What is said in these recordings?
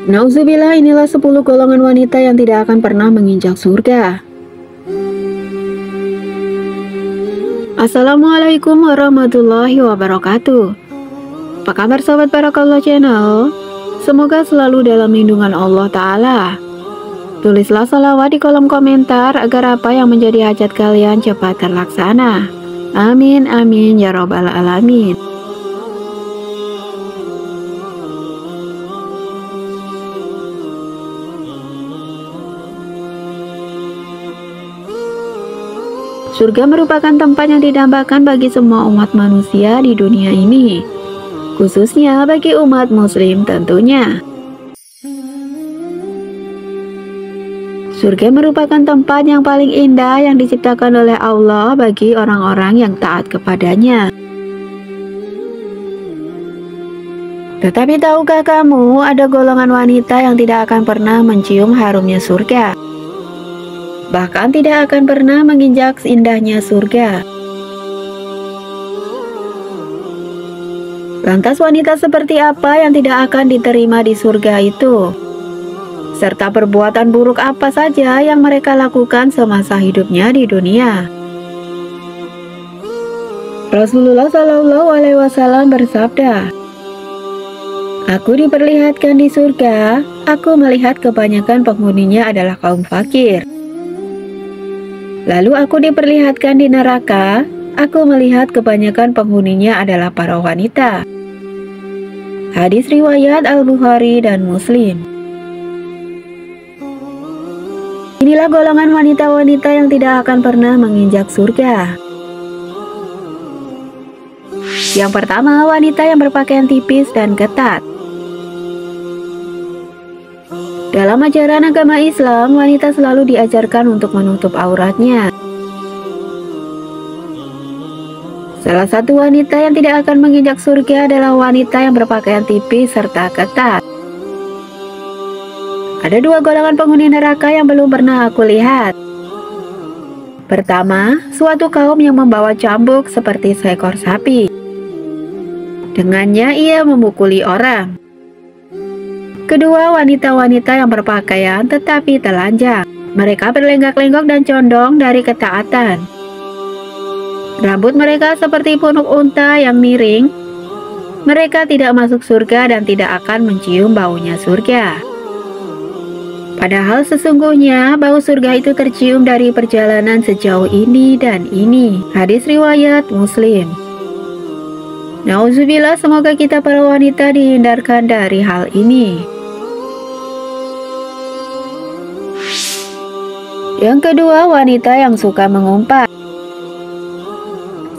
Nauzubillah, inilah 10 golongan wanita yang tidak akan pernah menginjak surga. Assalamualaikum warahmatullahi wabarakatuh. Apa kabar sahabat Barakallah Channel? Semoga selalu dalam lindungan Allah Ta'ala. Tulislah salawat di kolom komentar agar apa yang menjadi hajat kalian cepat terlaksana. Amin amin ya robbal alamin. Surga merupakan tempat yang didambakan bagi semua umat manusia di dunia ini, khususnya bagi umat muslim tentunya. Surga merupakan tempat yang paling indah yang diciptakan oleh Allah bagi orang-orang yang taat kepadanya. Tetapi tahukah kamu, ada golongan wanita yang tidak akan pernah mencium harumnya surga, bahkan tidak akan pernah menginjak indahnya surga. Lantas wanita seperti apa yang tidak akan diterima di surga itu? Serta perbuatan buruk apa saja yang mereka lakukan semasa hidupnya di dunia? Rasulullah Shallallahu Alaihi Wasallam bersabda, "Aku diperlihatkan di surga, aku melihat kebanyakan penghuninya adalah kaum fakir. Lalu aku diperlihatkan di neraka, aku melihat kebanyakan penghuninya adalah para wanita." Hadis riwayat Al-Bukhari dan Muslim. Inilah golongan wanita-wanita yang tidak akan pernah menginjak surga. Yang pertama, wanita yang berpakaian tipis dan ketat. Dalam ajaran agama Islam, wanita selalu diajarkan untuk menutup auratnya. Salah satu wanita yang tidak akan menginjak surga adalah wanita yang berpakaian tipis serta ketat. Ada 2 golongan penghuni neraka yang belum pernah aku lihat. Pertama, suatu kaum yang membawa cambuk seperti seekor sapi. Dengannya ia memukuli orang. Kedua, wanita-wanita yang berpakaian tetapi telanjang. Mereka berlenggak-lenggok dan condong dari ketaatan. Rambut mereka seperti punuk unta yang miring. Mereka tidak masuk surga dan tidak akan mencium baunya surga. Padahal sesungguhnya bau surga itu tercium dari perjalanan sejauh ini dan ini. Hadis riwayat Muslim. Nauzubillah, semoga kita para wanita dihindarkan dari hal ini. Yang kedua, wanita yang suka mengumpat.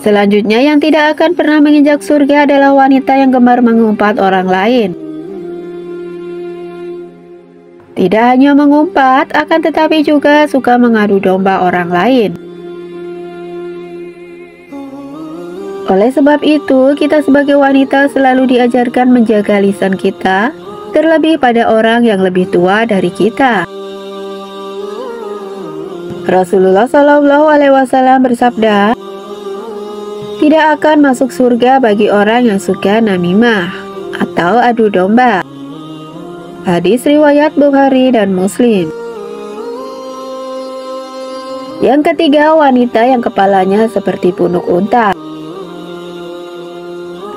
Selanjutnya yang tidak akan pernah menginjak surga adalah wanita yang gemar mengumpat orang lain. Tidak hanya mengumpat, akan tetapi juga suka mengadu domba orang lain. Oleh sebab itu, kita sebagai wanita selalu diajarkan menjaga lisan kita, terlebih pada orang yang lebih tua dari kita. Rasulullah Shallallahu Alaihi Wasallam bersabda, "Tidak akan masuk surga bagi orang yang suka namimah atau adu domba." Hadis riwayat Bukhari dan Muslim. Yang ketiga, wanita yang kepalanya seperti punuk unta.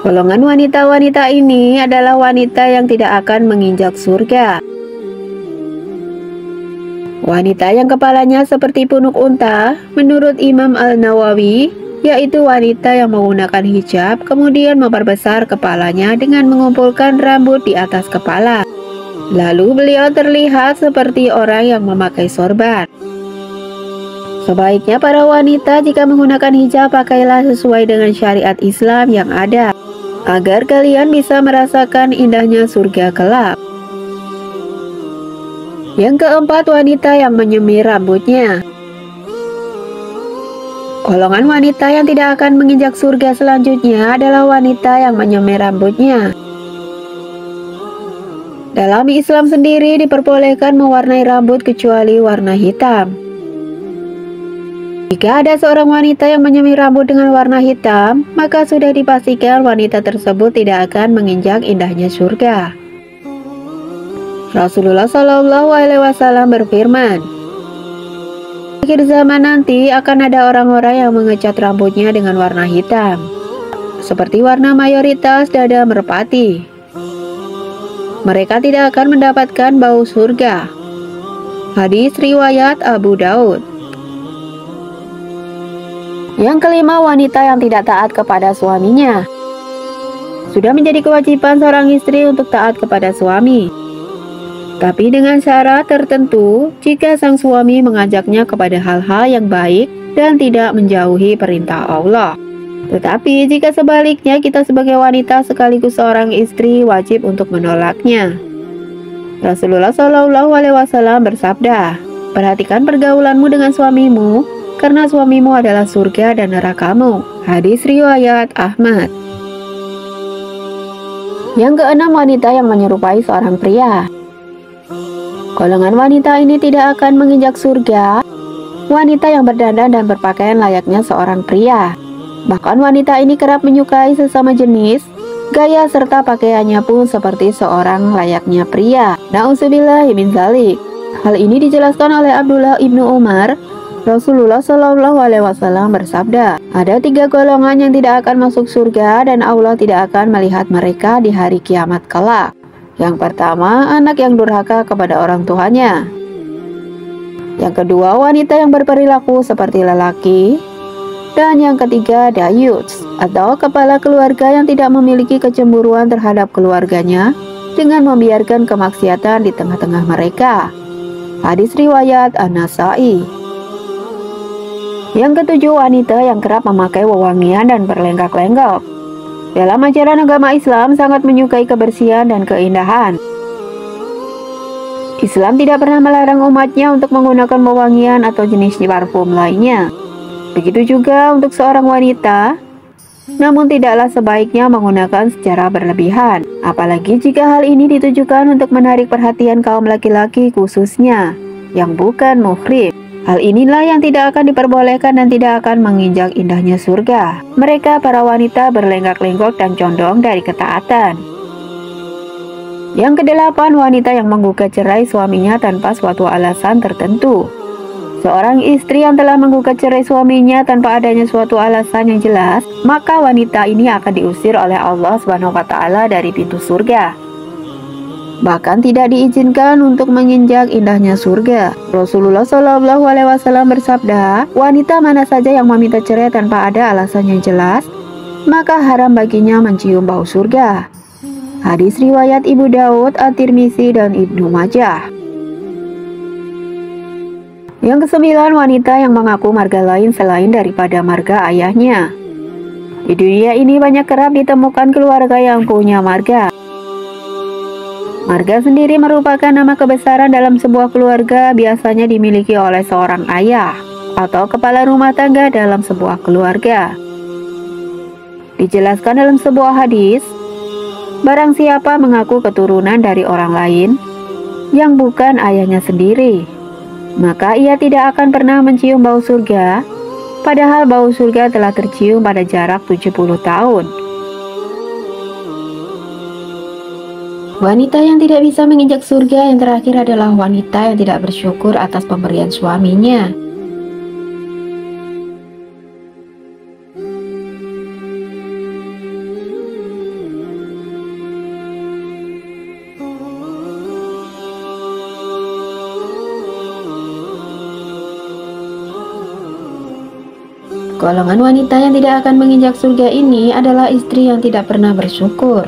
Golongan wanita-wanita ini adalah wanita yang tidak akan menginjak surga. Wanita yang kepalanya seperti punuk unta, menurut Imam Al-Nawawi, yaitu wanita yang menggunakan hijab kemudian memperbesar kepalanya dengan mengumpulkan rambut di atas kepala. Lalu beliau terlihat seperti orang yang memakai sorban. Sebaiknya para wanita jika menggunakan hijab pakailah sesuai dengan syariat Islam yang ada, agar kalian bisa merasakan indahnya surga kelak. Yang keempat, wanita yang menyemir rambutnya. Golongan wanita yang tidak akan menginjak surga selanjutnya adalah wanita yang menyemir rambutnya. Dalam Islam sendiri diperbolehkan mewarnai rambut kecuali warna hitam. Jika ada seorang wanita yang menyemir rambut dengan warna hitam, maka sudah dipastikan wanita tersebut tidak akan menginjak indahnya surga. Rasulullah Shallallahu Alaihi Wasallam berfirman, akhir zaman nanti akan ada orang-orang yang mengecat rambutnya dengan warna hitam, seperti warna mayoritas dada merpati. Mereka tidak akan mendapatkan bau surga. Hadis riwayat Abu Daud. Yang kelima, wanita yang tidak taat kepada suaminya. Sudah menjadi kewajiban seorang istri untuk taat kepada suami, tapi dengan syarat tertentu jika sang suami mengajaknya kepada hal-hal yang baik dan tidak menjauhi perintah Allah. Tetapi jika sebaliknya, kita sebagai wanita sekaligus seorang istri wajib untuk menolaknya. Rasulullah Shallallahu Alaihi Wasallam bersabda, perhatikan pergaulanmu dengan suamimu, karena suamimu adalah surga dan nerakamu. Hadis riwayat Ahmad. Yang keenam, wanita yang menyerupai seorang pria. Golongan wanita ini tidak akan menginjak surga. Wanita yang berdandan dan berpakaian layaknya seorang pria. Bahkan wanita ini kerap menyukai sesama jenis. Gaya serta pakaiannya pun seperti seorang layaknya pria. Na'udzubillahi min dzalik. Hal ini dijelaskan oleh Abdullah ibnu Umar. Rasulullah Shallallahu Alaihi Wasallam bersabda, ada 3 golongan yang tidak akan masuk surga dan Allah tidak akan melihat mereka di hari kiamat kelak. Yang pertama, anak yang durhaka kepada orang tuanya. Yang kedua, wanita yang berperilaku seperti lelaki. Dan yang ketiga, dayuts, atau kepala keluarga yang tidak memiliki kecemburuan terhadap keluarganya dengan membiarkan kemaksiatan di tengah-tengah mereka. Hadis riwayat An-Nasa'i. Yang ketujuh, wanita yang kerap memakai wewangian dan berlenggak-lenggok. Dalam ajaran agama Islam sangat menyukai kebersihan dan keindahan. Islam tidak pernah melarang umatnya untuk menggunakan wewangian atau jenis parfum lainnya. Begitu juga untuk seorang wanita, namun tidaklah sebaiknya menggunakan secara berlebihan, apalagi jika hal ini ditujukan untuk menarik perhatian kaum laki-laki khususnya yang bukan muhrim. Hal inilah yang tidak akan diperbolehkan dan tidak akan menginjak indahnya surga. Mereka para wanita berlenggak-lenggok dan condong dari ketaatan. Yang kedelapan, wanita yang menggugat cerai suaminya tanpa suatu alasan tertentu. Seorang istri yang telah menggugat cerai suaminya tanpa adanya suatu alasan yang jelas, maka wanita ini akan diusir oleh Allah SWT dari pintu surga. Bahkan tidak diizinkan untuk menginjak indahnya surga. Rasulullah Shallallahu Alaihi Wasallam bersabda, wanita mana saja yang meminta cerai tanpa ada alasan yang jelas, maka haram baginya mencium bau surga. Hadis riwayat Ibu Daud, At-Tirmizi, dan Ibnu Majah. Yang kesembilan, wanita yang mengaku marga lain selain daripada marga ayahnya. Di dunia ini banyak kerap ditemukan keluarga yang punya marga. Marga sendiri merupakan nama kebesaran dalam sebuah keluarga, biasanya dimiliki oleh seorang ayah atau kepala rumah tangga dalam sebuah keluarga. Dijelaskan dalam sebuah hadis, barang siapa mengaku keturunan dari orang lain yang bukan ayahnya sendiri, maka ia tidak akan pernah mencium bau surga, padahal bau surga telah tercium pada jarak 70 tahun. Wanita yang tidak bisa menginjak surga yang terakhir adalah wanita yang tidak bersyukur atas pemberian suaminya. Golongan wanita yang tidak akan menginjak surga ini adalah istri yang tidak pernah bersyukur.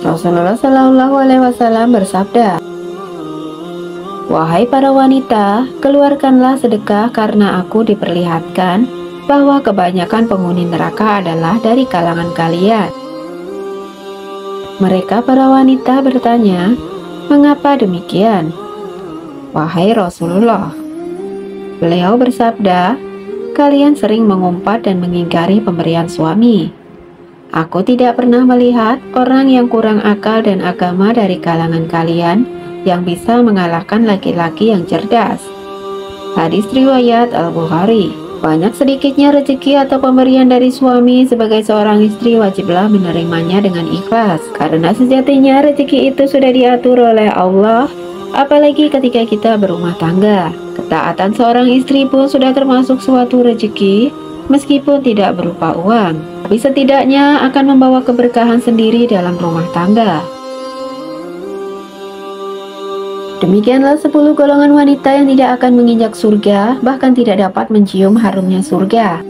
Rasulullah Shallallahu Alaihi Wasallam bersabda, wahai para wanita, keluarkanlah sedekah karena aku diperlihatkan bahwa kebanyakan penghuni neraka adalah dari kalangan kalian. Mereka para wanita bertanya, mengapa demikian? Wahai Rasulullah, beliau bersabda, kalian sering mengumpat dan mengingkari pemberian suami. Aku tidak pernah melihat orang yang kurang akal dan agama dari kalangan kalian yang bisa mengalahkan laki-laki yang cerdas. Hadis riwayat Al-Bukhari. Banyak sedikitnya rezeki atau pemberian dari suami, sebagai seorang istri wajiblah menerimanya dengan ikhlas, karena sejatinya rezeki itu sudah diatur oleh Allah, apalagi ketika kita berumah tangga. Ketaatan seorang istri pun sudah termasuk suatu rezeki, meskipun tidak berupa uang, tapi setidaknya akan membawa keberkahan sendiri dalam rumah tangga. Demikianlah 10 golongan wanita yang tidak akan menginjak surga, bahkan tidak dapat mencium harumnya surga.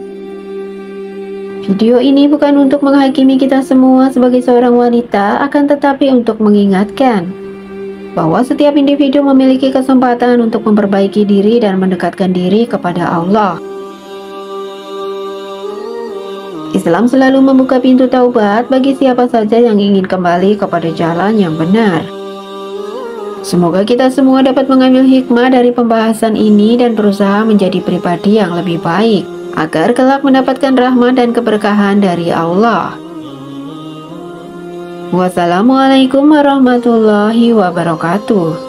Video ini bukan untuk menghakimi kita semua sebagai seorang wanita, akan tetapi untuk mengingatkan bahwa setiap individu memiliki kesempatan untuk memperbaiki diri dan mendekatkan diri kepada Allah. Islam selalu membuka pintu taubat bagi siapa saja yang ingin kembali kepada jalan yang benar. Semoga kita semua dapat mengambil hikmah dari pembahasan ini dan berusaha menjadi pribadi yang lebih baik, agar kelak mendapatkan rahmat dan keberkahan dari Allah. Wassalamualaikum warahmatullahi wabarakatuh.